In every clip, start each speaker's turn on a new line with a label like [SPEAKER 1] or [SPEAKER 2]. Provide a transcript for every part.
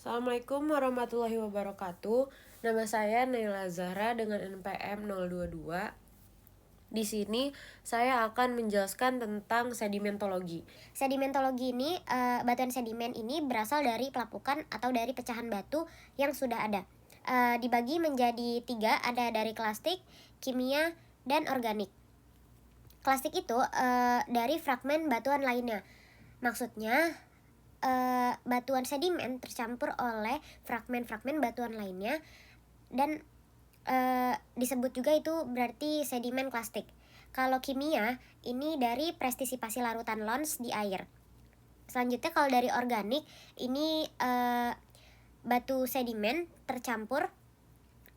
[SPEAKER 1] Assalamualaikum warahmatullahi wabarakatuh. Nama saya Naila Zahra dengan NPM 022. Di sini saya akan menjelaskan tentang sedimentologi.
[SPEAKER 2] Sedimentologi ini, batuan sedimen ini berasal dari pelapukan atau dari pecahan batu yang sudah ada. Dibagi menjadi 3, ada dari klastik, kimia, dan organik. Klastik itu dari fragmen batuan lainnya. Maksudnya, batuan sedimen tercampur oleh fragmen-fragmen batuan lainnya dan disebut juga itu berarti sedimen klastik. Kalau kimia, ini dari prestisipasi larutan lons di air. Selanjutnya kalau dari organik, ini batu sedimen tercampur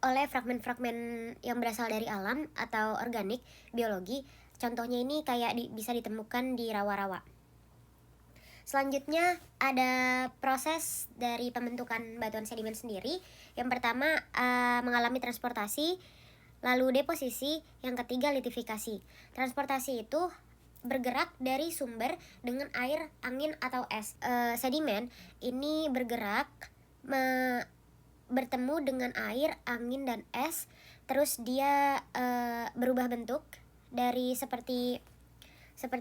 [SPEAKER 2] oleh fragmen-fragmen yang berasal dari alam atau organik, biologi. Contohnya ini kayak bisa ditemukan di rawa-rawa. Selanjutnya ada proses dari pembentukan batuan sedimen sendiri. Yang pertama mengalami transportasi, lalu deposisi, yang ketiga litifikasi. Transportasi itu bergerak dari sumber dengan air, angin, atau es. Sedimen ini bergerak bertemu dengan air, angin, dan es. Terus dia berubah bentuk dari seperti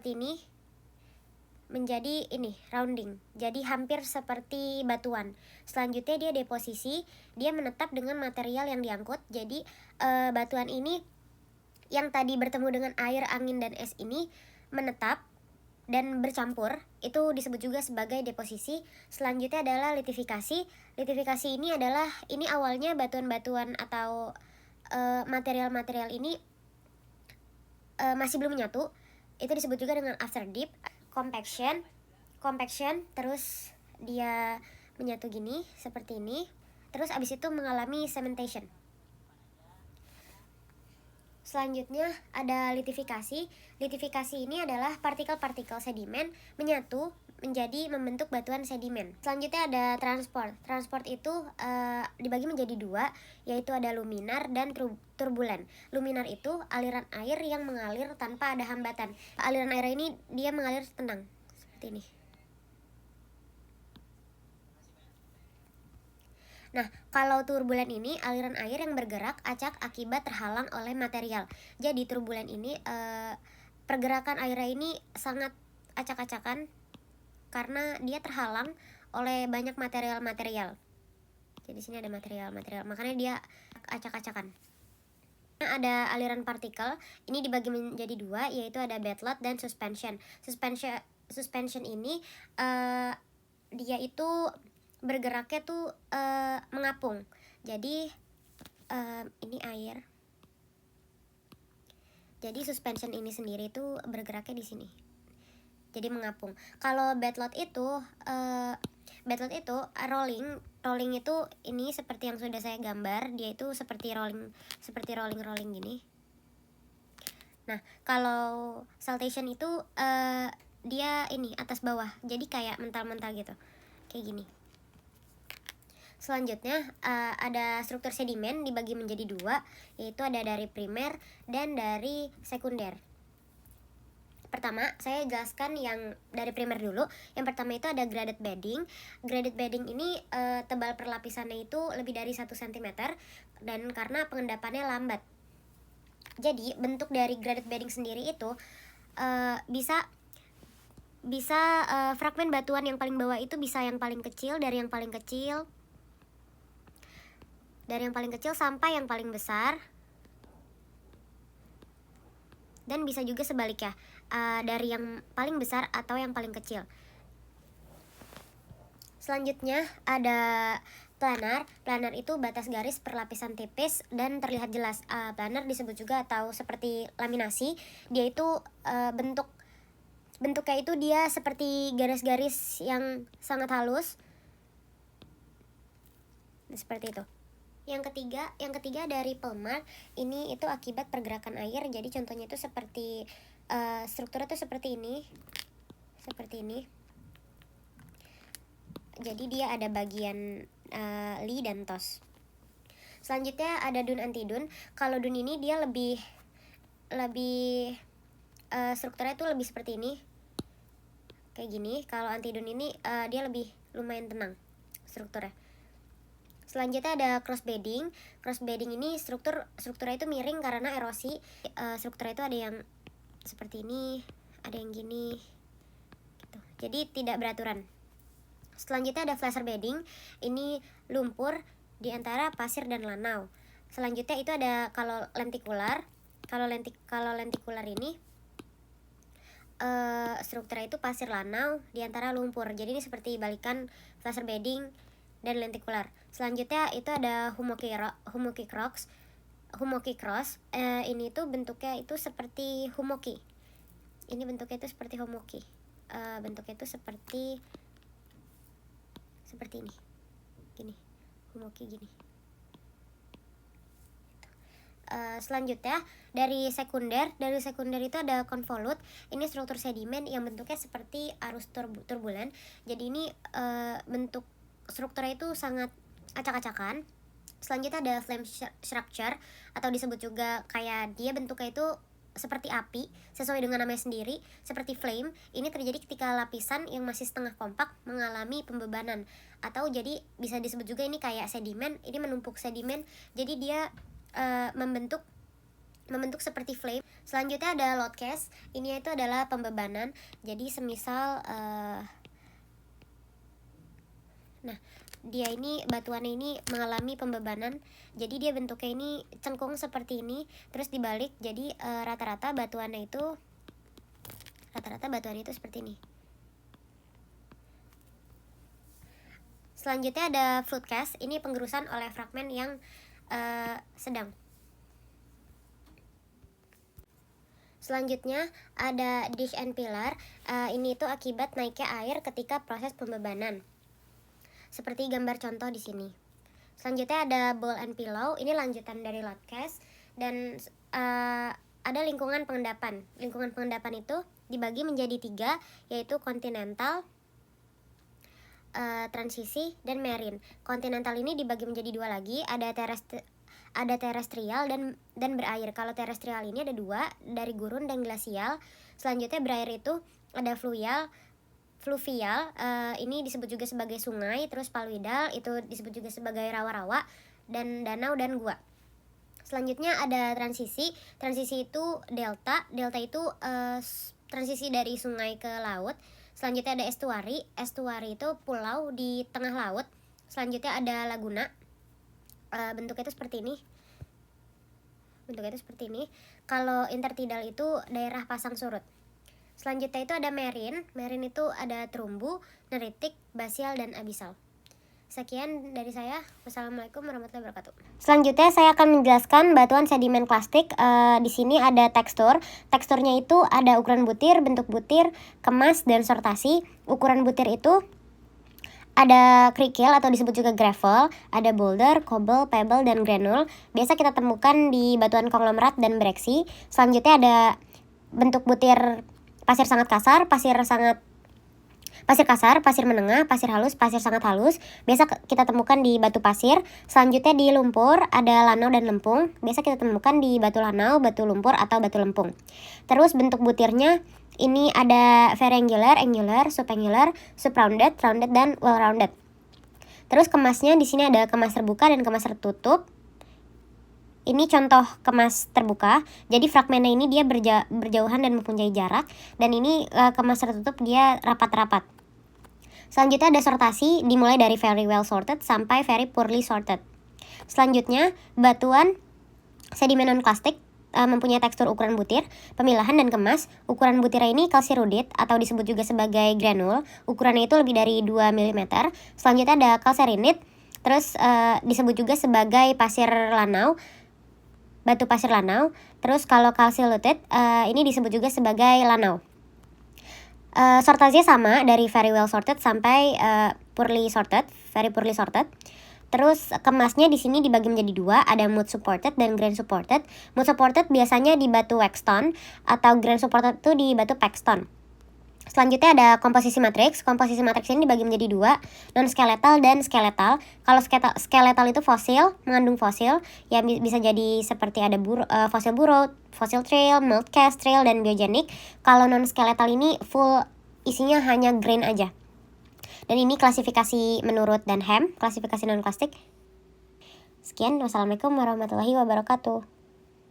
[SPEAKER 2] ini menjadi ini rounding, jadi hampir seperti batuan. Selanjutnya dia deposisi, dia menetap dengan material yang diangkut. Jadi batuan ini yang tadi bertemu dengan air, angin, dan es ini menetap dan bercampur, itu disebut juga sebagai deposisi. Selanjutnya adalah litifikasi. Litifikasi ini adalah, ini awalnya batuan-batuan atau material-material ini masih belum menyatu, itu disebut juga dengan after dip. Compaction, terus dia menyatu gini, seperti ini. Terus abis itu mengalami cementation. Selanjutnya ada litifikasi. Litifikasi ini adalah partikel-partikel sedimen menyatu menjadi membentuk batuan sedimen. Selanjutnya ada transport. Transport itu dibagi menjadi 2, yaitu ada luminar dan turbulen. Luminar itu aliran air yang mengalir tanpa ada hambatan. Aliran air ini dia mengalir tenang, seperti ini. Nah, kalau turbulen ini aliran air yang bergerak acak akibat terhalang oleh material. Jadi turbulen ini pergerakan airnya ini sangat acak-acakan karena dia terhalang oleh banyak material-material. Jadi sini ada material-material, makanya dia acak-acakan. Ada aliran partikel, ini dibagi menjadi 2, yaitu ada bedload dan suspension. Suspension ini dia itu bergeraknya tuh mengapung. Jadi ini air. Jadi suspension ini sendiri tuh bergeraknya di sini. Jadi mengapung. Kalau bedload itu rolling itu ini seperti yang sudah saya gambar, dia itu seperti rolling gini. Nah, kalau saltation itu dia ini atas bawah, jadi kayak mental-mental gitu, kayak gini. Selanjutnya ada struktur sedimen dibagi menjadi 2, yaitu ada dari primer dan dari sekunder. Pertama, saya jelaskan yang dari primer dulu. Yang pertama itu ada graded bedding. Graded bedding ini tebal perlapisannya itu lebih dari 1 cm dan karena pengendapannya lambat. Jadi bentuk dari graded bedding sendiri itu bisa fragmen batuan yang paling bawah itu bisa yang paling kecil, dari yang paling kecil sampai yang paling besar, dan bisa juga sebaliknya, dari yang paling besar atau yang paling kecil. Selanjutnya ada planar. Planar itu batas garis perlapisan tipis dan terlihat jelas. Planar disebut juga atau seperti laminasi. Dia itu bentuknya itu dia seperti garis-garis yang sangat halus. Seperti itu. Yang ketiga dari pelmar. Ini itu akibat pergerakan air. Jadi contohnya itu seperti strukturnya itu seperti ini. Jadi dia ada bagian li dan tos. Selanjutnya ada dun antidun. Kalau dun ini dia lebih strukturnya itu lebih seperti ini, kayak gini. Kalau antidun ini dia lebih lumayan tenang strukturnya. Selanjutnya ada cross bedding. Cross bedding ini strukturnya itu miring karena erosi. Strukturnya itu ada yang seperti ini, ada yang gini gitu. Jadi tidak beraturan. Selanjutnya ada flasher bedding. Ini lumpur di antara pasir dan lanau. Selanjutnya itu ada kalau lentikular. Kalau lentikular ini strukturnya itu pasir lanau di antara lumpur. Jadi ini seperti balikan flasher bedding dan lentikular. Selanjutnya itu ada hummocky cross. Ini tuh bentuknya itu seperti hummocky. Ini bentuknya itu seperti hummocky. Bentuknya itu seperti ini. Gini. Hummocky gini. Selanjutnya dari sekunder itu ada convolute. Ini struktur sedimen yang bentuknya seperti arus turbulen. Jadi ini bentuk strukturnya itu sangat acak-acakan. Selanjutnya ada flame structure atau disebut juga kayak dia bentuknya itu seperti api, sesuai dengan namanya sendiri, seperti flame. Ini terjadi ketika lapisan yang masih setengah kompak mengalami pembebanan, atau jadi bisa disebut juga ini kayak sedimen. Ini menumpuk sedimen, jadi dia membentuk seperti flame. Selanjutnya ada load cast. Ini itu adalah pembebanan. Jadi semisal dia ini batuannya ini mengalami pembebanan. Jadi dia bentuknya ini cengkung seperti ini, terus dibalik. Jadi rata-rata batuannya itu seperti ini. Selanjutnya ada float cast. Ini penggerusan oleh fragmen yang sedang. Selanjutnya ada dish and pillar. Ini itu akibat naiknya air ketika proses pembebanan, seperti gambar contoh di sini. Selanjutnya ada bowl and pillow. Ini lanjutan dari load cast. Dan ada lingkungan pengendapan. Lingkungan pengendapan itu dibagi menjadi 3, yaitu continental, transisi, dan marine. Continental ini dibagi menjadi 2 lagi, ada terestrial dan berair. Kalau terestrial ini ada 2, dari gurun dan glasial. Selanjutnya berair itu ada fluvial, ini disebut juga sebagai sungai. Terus paluidal itu disebut juga sebagai rawa-rawa, dan danau dan gua. Selanjutnya ada transisi itu delta itu transisi dari sungai ke laut. Selanjutnya ada estuari itu pulau di tengah laut. Selanjutnya ada laguna, bentuknya itu seperti ini. Kalau intertidal itu daerah pasang surut. Selanjutnya itu ada marine itu ada terumbu, neritik, basial, dan abisal. Sekian dari saya. Wassalamualaikum warahmatullahi wabarakatuh. Selanjutnya saya akan menjelaskan batuan sedimen klastik. Di sini ada teksturnya itu ada ukuran butir, bentuk butir, kemas, dan sortasi. Ukuran butir itu ada kerikil atau disebut juga gravel, ada boulder, cobble, pebble, dan granule. Biasa kita temukan di batuan konglomerat dan bereksi. Selanjutnya ada bentuk butir pasir sangat kasar, pasir kasar, pasir menengah, pasir halus, pasir sangat halus. Biasa kita temukan di batu pasir. Selanjutnya di lumpur ada lanau dan lempung. Biasa kita temukan di batu lanau, batu lumpur, atau batu lempung. Terus bentuk butirnya ini ada very angular, subangular, subrounded, rounded, dan well rounded. Terus kemasnya di sini ada kemas terbuka dan kemas tertutup. Ini contoh kemas terbuka. Jadi fragmennya ini dia berjauhan dan mempunyai jarak. Dan ini kemas tertutup dia rapat-rapat. Selanjutnya ada sortasi, dimulai dari very well sorted sampai very poorly sorted. Selanjutnya batuan sedimen non-klastik mempunyai tekstur ukuran butir, pemilahan, dan kemas. Ukuran butirnya ini calcirudite atau disebut juga sebagai granul. Ukurannya itu lebih dari 2 mm. Selanjutnya ada calcarinite, terus disebut juga sebagai pasir lanau, batu pasir lanau. Terus kalau calcirudite ini disebut juga sebagai lanau. Sortasinya sama dari very well sorted sampai very poorly sorted. Terus kemasnya di sini dibagi menjadi 2, ada mud supported dan grain supported. Mud supported biasanya di batu waxstone atau grain supported itu di batu packstone. Selanjutnya ada komposisi matriks. Komposisi matriks ini dibagi menjadi 2, non skeletal dan skeletal. Kalau skeletal itu fosil, mengandung fosil, ya bisa jadi seperti ada fosil burrow, fosil trail, mold cast trail, dan biogenik. Kalau non skeletal ini full isinya hanya grain aja. Dan ini klasifikasi menurut Dunham, klasifikasi non-klastik. Sekian, wassalamualaikum warahmatullahi wabarakatuh.